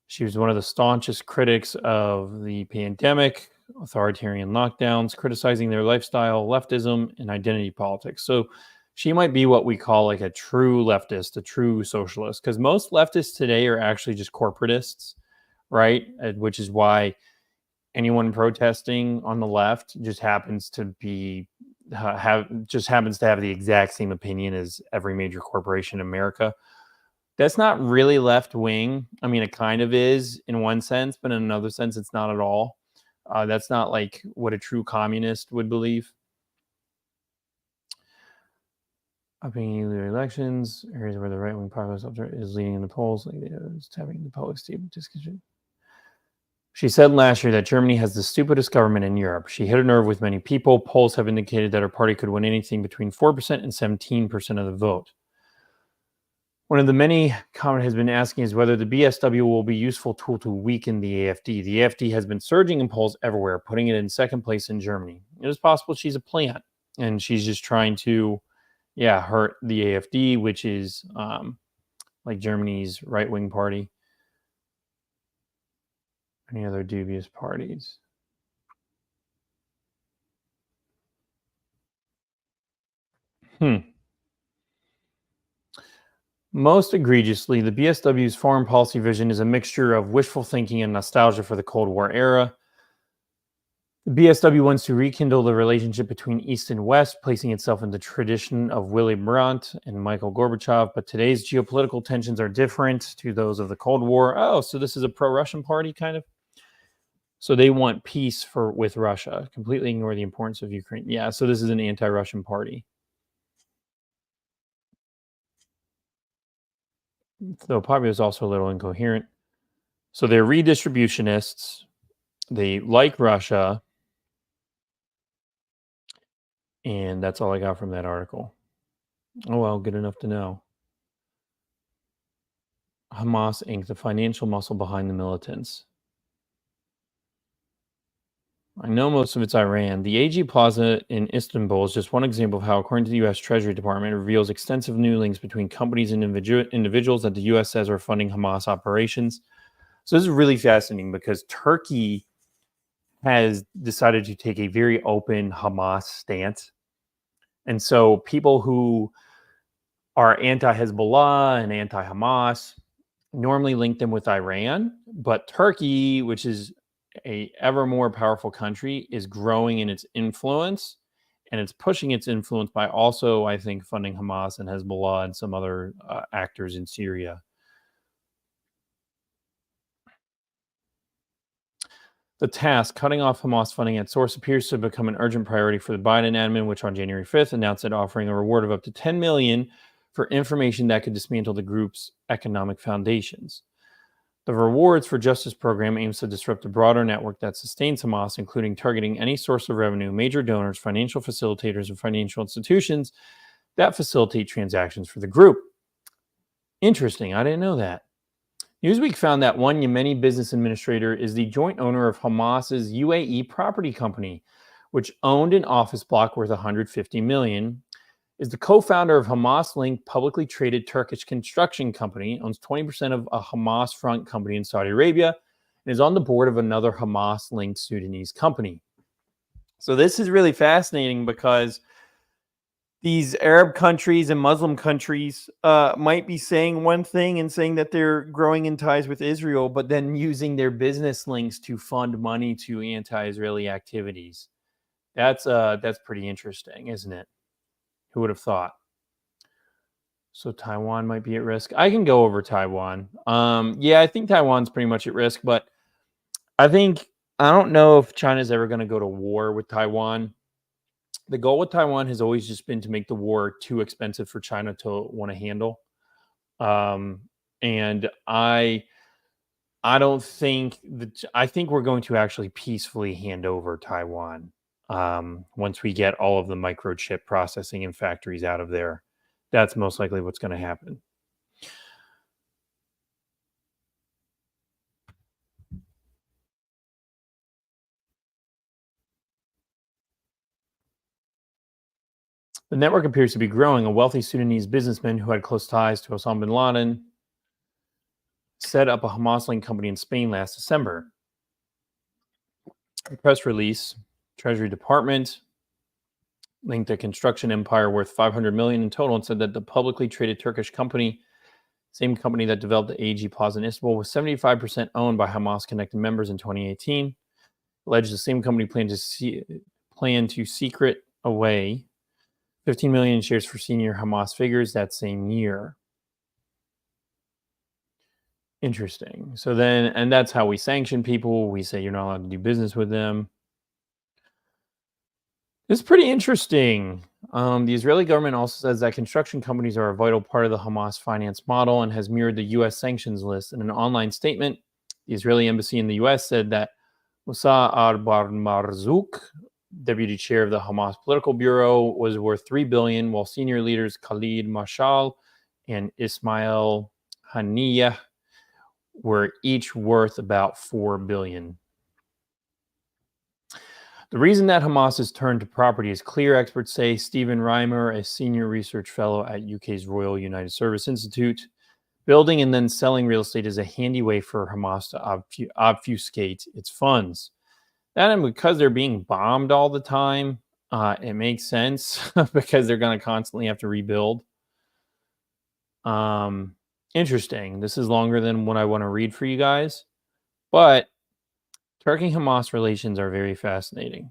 She was one of the staunchest critics of the pandemic, authoritarian lockdowns, criticizing their lifestyle, leftism, and identity politics. So she might be what we call like a true leftist, a true socialist, because most leftists today are actually just corporatists, right? Which is why anyone protesting on the left just happens to be happens to have the exact same opinion as every major corporation in America. That's not really left wing. I mean, it kind of is in one sense, but in another sense, it's not at all. That's not like what a true communist would believe. Upping the elections, areas where the right wing populist is leading in the polls, like it's having the public statement discussion. She said last year that Germany has the stupidest government in Europe. She hit a nerve with many people. Polls have indicated that her party could win anything between 4% and 17% of the vote. One of the many comment has been asking is whether the BSW will be a useful tool to weaken the AfD. The AfD has been surging in polls everywhere, putting it in second place in Germany. It is possible she's a plant, and she's just trying to, hurt the AfD, which is like Germany's right-wing party. Any other dubious parties? Most egregiously, the BSW's foreign policy vision is a mixture of wishful thinking and nostalgia for the Cold War era. The BSW wants to rekindle the relationship between East and West, placing itself in the tradition of Willy Brandt and Michael Gorbachev, but today's geopolitical tensions are different to those of the Cold War. Oh, so this is a pro-Russian party, kind of? So they want peace with Russia, completely ignore the importance of Ukraine. Yeah, so this is an anti-Russian party. Though Pompeo is also a little incoherent. So they're redistributionists. They like Russia. And that's all I got from that article. Oh, well, good enough to know. Hamas Inc., the financial muscle behind the militants. I know most of it's Iran. The AG Plaza in Istanbul is just one example of how, according to the U.S. Treasury Department, it reveals extensive new links between companies and individuals that the U.S. says are funding Hamas operations. So this is really fascinating because Turkey has decided to take a very open Hamas stance. And so people who are anti-Hezbollah and anti-Hamas normally link them with Iran, but Turkey, which is a ever more powerful country, is growing in its influence, and it's pushing its influence by also, I think, funding Hamas and Hezbollah and some other actors in Syria. The task, cutting off Hamas funding at source, appears to have become an urgent priority for the Biden admin, which on January 5th announced it offering a reward of up to $10 million for information that could dismantle the group's economic foundations. The Rewards for Justice program aims to disrupt the broader network that sustains Hamas, including targeting any source of revenue, major donors, financial facilitators, and financial institutions that facilitate transactions for the group. Interesting. I didn't know that. Newsweek found that one Yemeni business administrator is the joint owner of Hamas's UAE property company, which owned an office block worth $150 million, is the co-founder of Hamas-linked publicly traded Turkish construction company, owns 20% of a Hamas-front company in Saudi Arabia, and is on the board of another Hamas-linked Sudanese company. So this is really fascinating because these Arab countries and Muslim countries might be saying one thing and saying that they're growing in ties with Israel, but then using their business links to fund money to anti-Israeli activities. That's pretty interesting, isn't it? Who would have thought? So Taiwan might be at risk. I can go over Taiwan. Yeah, I think Taiwan's pretty much at risk, but I don't know if China's ever going to go to war with Taiwan. The goal with Taiwan has always just been to make the war too expensive for China to want to handle. And I don't think that I think we're going to actually peacefully hand over Taiwan once we get all of the microchip processing and factories out of there. That's most likely what's going to happen. The network appears to be growing. A wealthy Sudanese businessman who had close ties to Osama bin Laden set up a Hamas-linked company in Spain last December. A press release, Treasury Department linked a construction empire worth $500 million in total and said that the publicly traded Turkish company, same company that developed the AG Plaza in Istanbul, was 75% owned by Hamas-connected members in 2018. Alleged the same company planned to secret away 15 million shares for senior Hamas figures that same year. Interesting. So then, and that's how we sanction people. We say you're not allowed to do business with them. It's pretty interesting. The Israeli government also says that construction companies are a vital part of the Hamas finance model and has mirrored the U.S. sanctions list. In an online statement, the Israeli embassy in the U.S. said that Musa Al-Barmarzouk, deputy chair of the Hamas political bureau, was worth $3 billion, while senior leaders Khalid Mashal and Ismail Haniyeh were each worth about $4 billion. The reason that Hamas has turned to property is clear, experts say. Stephen Reimer, a senior research fellow at UK's Royal United Service Institute, building and then selling real estate is a handy way for Hamas to obfuscate its funds. That, and because they're being bombed all the time, it makes sense because they're going to constantly have to rebuild. Interesting. This is longer than what I want to read for you guys, but Turkey-Hamas relations are very fascinating.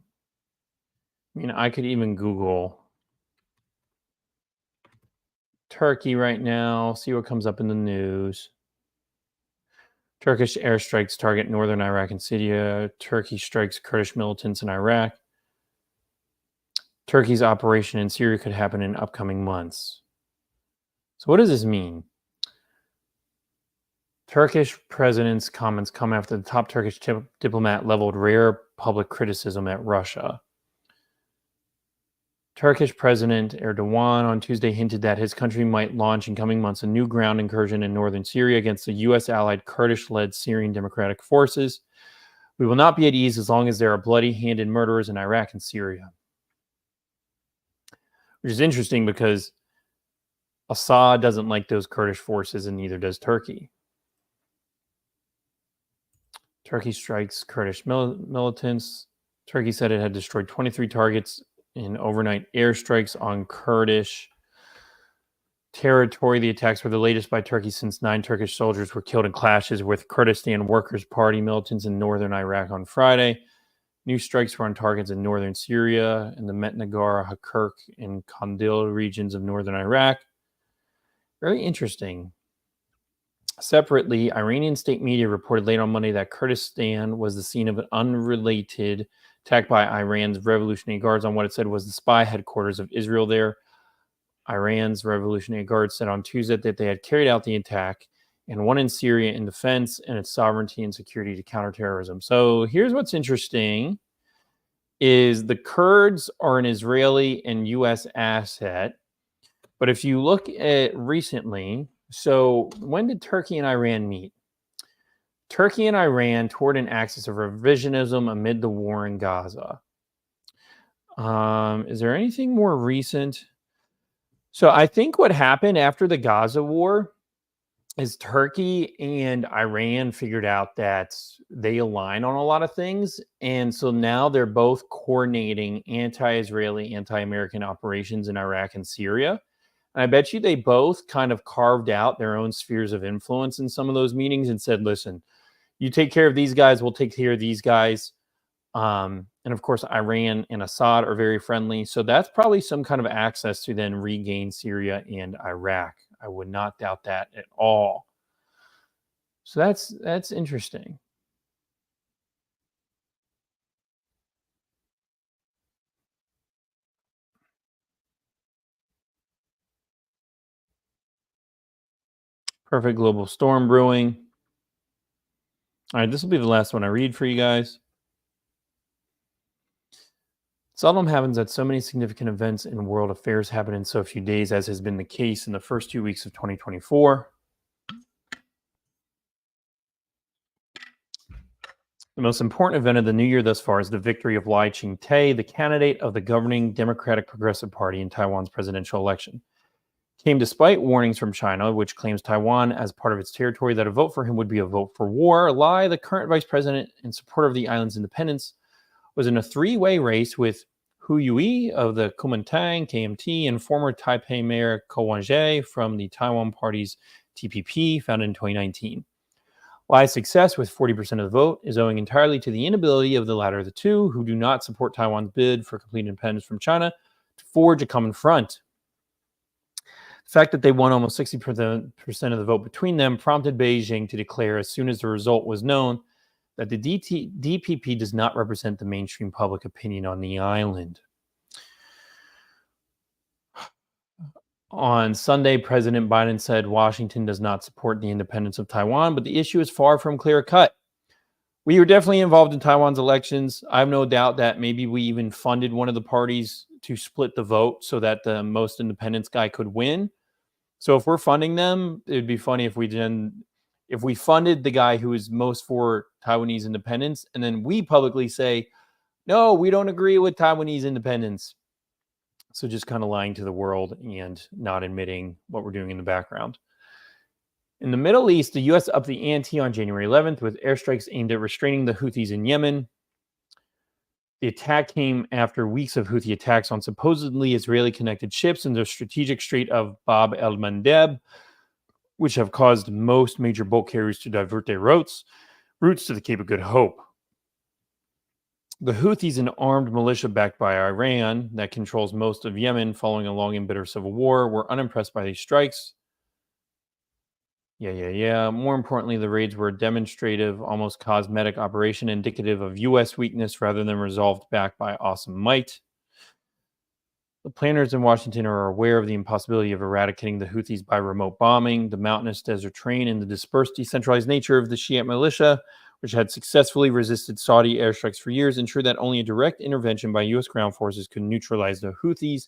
I mean, I could even Google Turkey right now, see what comes up in the news. Turkish airstrikes target northern Iraq and Syria. Turkey strikes Kurdish militants in Iraq. Turkey's operation in Syria could happen in upcoming months. So what does this mean? Turkish president's comments come after the top Turkish diplomat leveled rare public criticism at Russia. Turkish President Erdogan on Tuesday hinted that his country might launch in coming months a new ground incursion in northern Syria against the U.S.-allied Kurdish-led Syrian Democratic Forces. We will not be at ease as long as there are bloody-handed murderers in Iraq and Syria. Which is interesting because Assad doesn't like those Kurdish forces and neither does Turkey. Turkey strikes Kurdish militants. Turkey said it had destroyed 23 targets in overnight airstrikes on Kurdish territory. The attacks were the latest by Turkey since 9 Turkish soldiers were killed in clashes with Kurdistan Workers' Party militants in northern Iraq on Friday. New strikes were on targets in northern Syria and the Metnagar, Hakirk, and Kandil regions of northern Iraq. Very interesting. Separately, Iranian state media reported late on Monday that Kurdistan was the scene of an unrelated attack by Iran's Revolutionary Guards on what it said was the spy headquarters of Israel there. Iran's Revolutionary Guards said on Tuesday that they had carried out the attack and one in Syria in defense and its sovereignty and security to counterterrorism. So here's what's interesting is the Kurds are an Israeli and U.S. asset. But if you look at recently, so when did Turkey and Iran meet? Turkey and Iran toward an axis of revisionism amid the war in Gaza. Is there anything more recent? So I think what happened after the Gaza war is Turkey and Iran figured out that they align on a lot of things. And so now they're both coordinating anti-Israeli, anti-American operations in Iraq and Syria. And I bet you they both kind of carved out their own spheres of influence in some of those meetings and said, listen, you take care of these guys, we'll take care of these guys. And of course, Iran and Assad are very friendly. So that's probably some kind of access to then regain Syria and Iraq. I would not doubt that at all. So that's interesting. Perfect global storm brewing. All right, this will be the last one I read for you guys. Seldom happens that so many significant events in world affairs happen in so few days, as has been the case in the first 2 weeks of 2024. The most important event of the new year thus far is the victory of Lai Ching-te, the candidate of the governing Democratic Progressive Party in Taiwan's presidential election. Came despite warnings from China, which claims Taiwan as part of its territory, that a vote for him would be a vote for war. Lai, the current vice president and supporter of the island's independence, was in a three-way race with Hu Yui of the Kuomintang KMT and former Taipei Mayor Ko Wan-jae from the Taiwan Party's TPP, founded in 2019. Lai's success with 40% of the vote is owing entirely to the inability of the latter of the two, who do not support Taiwan's bid for complete independence from China, to forge a common front. The fact that they won almost 60% of the vote between them prompted Beijing to declare, as soon as the result was known, that the DPP does not represent the mainstream public opinion on the island. On Sunday, President Biden said Washington does not support the independence of Taiwan, but the issue is far from clear-cut. We were definitely involved in Taiwan's elections. I have no doubt that maybe we even funded one of the parties to split the vote so that the most independence guy could win. So if we're funding them, it would be funny if we funded the guy who is most for Taiwanese independence, and then we publicly say, no, we don't agree with Taiwanese independence. So just kind of lying to the world and not admitting what we're doing in the background. In the Middle East, the U.S. upped the ante on January 11th with airstrikes aimed at restraining the Houthis in Yemen. The attack came after weeks of Houthi attacks on supposedly Israeli-connected ships in the strategic Strait of Bab el-Mandeb, which have caused most major bulk carriers to divert their routes to the Cape of Good Hope. The Houthis, an armed militia backed by Iran that controls most of Yemen following a long and bitter civil war, were unimpressed by these strikes. More importantly, the raids were a demonstrative, almost cosmetic operation indicative of U.S. weakness rather than resolved back by awesome might. The planners in Washington are aware of the impossibility of eradicating the Houthis by remote bombing. The mountainous desert terrain and the dispersed, decentralized nature of the Shiite militia, which had successfully resisted Saudi airstrikes for years, ensured that only a direct intervention by U.S. ground forces could neutralize the Houthis,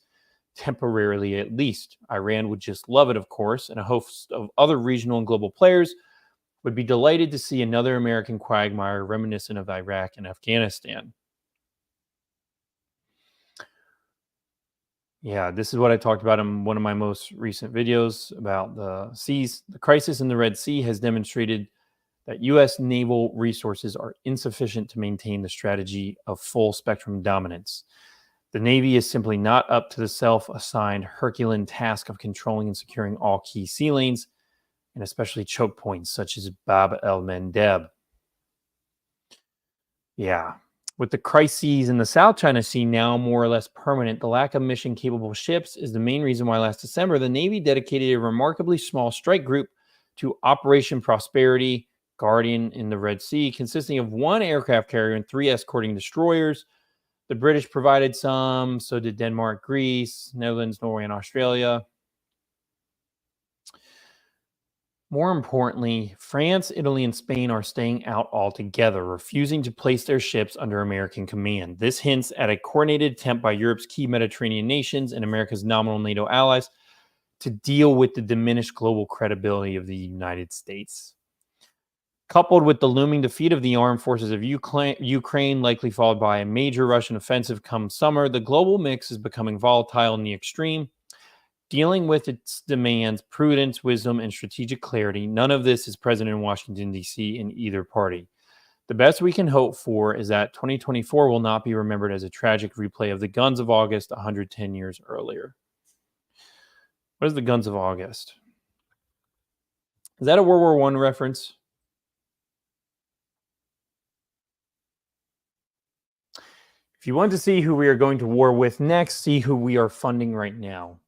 temporarily at least. Iran would just love it, of course, and a host of other regional and global players would be delighted to see another American quagmire reminiscent of Iraq and Afghanistan. Yeah, this is what I talked about in one of my most recent videos about the seas. The crisis in the Red Sea has demonstrated that U.S. naval resources are insufficient to maintain the strategy of full spectrum dominance. The Navy is simply not up to the self-assigned Herculean task of controlling and securing all key sea lanes, and especially choke points such as Bab el-Mandeb. Yeah. With the crises in the South China Sea now more or less permanent, the lack of mission-capable ships is the main reason why last December the Navy dedicated a remarkably small strike group to Operation Prosperity Guardian in the Red Sea, consisting of 1 aircraft carrier and 3 escorting destroyers. The British provided some, so did Denmark, Greece, Netherlands, Norway, and Australia. More importantly, France, Italy, and Spain are staying out altogether, refusing to place their ships under American command. This hints at a coordinated attempt by Europe's key Mediterranean nations and America's nominal NATO allies to deal with the diminished global credibility of the United States. Coupled with the looming defeat of the armed forces of Ukraine, likely followed by a major Russian offensive come summer, the global mix is becoming volatile in the extreme. Dealing with its demands prudence, wisdom, and strategic clarity. None of this is present in Washington, D.C. in either party. The best we can hope for is that 2024 will not be remembered as a tragic replay of the Guns of August 110 years earlier. What is the Guns of August? Is that a World War I reference? If you want to see who we are going to war with next, see who we are funding right now.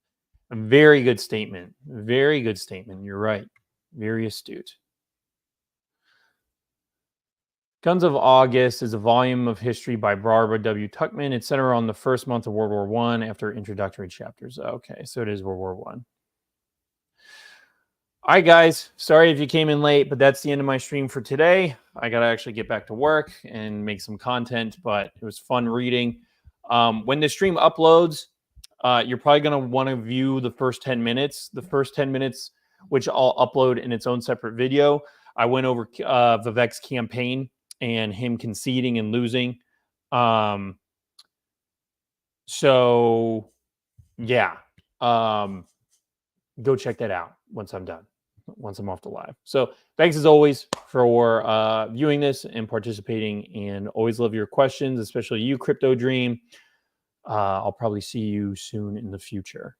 A very good statement. Very good statement. You're right. Very astute. Guns of August is a volume of history by Barbara W. Tuchman. It's centered on the first month of World War I after introductory chapters. Okay, so it is World War I. All right, guys. Sorry if you came in late, but that's the end of my stream for today. I got to actually get back to work and make some content, but it was fun reading. When the stream uploads, you're probably going to want to view the first 10 minutes. The first 10 minutes, which I'll upload in its own separate video. I went over Vivek's campaign and him conceding and losing. So, yeah. Go check that out once I'm done, once I'm off the live. So thanks as always for viewing this and participating, and always love your questions, especially you, Crypto Dream. I'll probably see you soon in the future.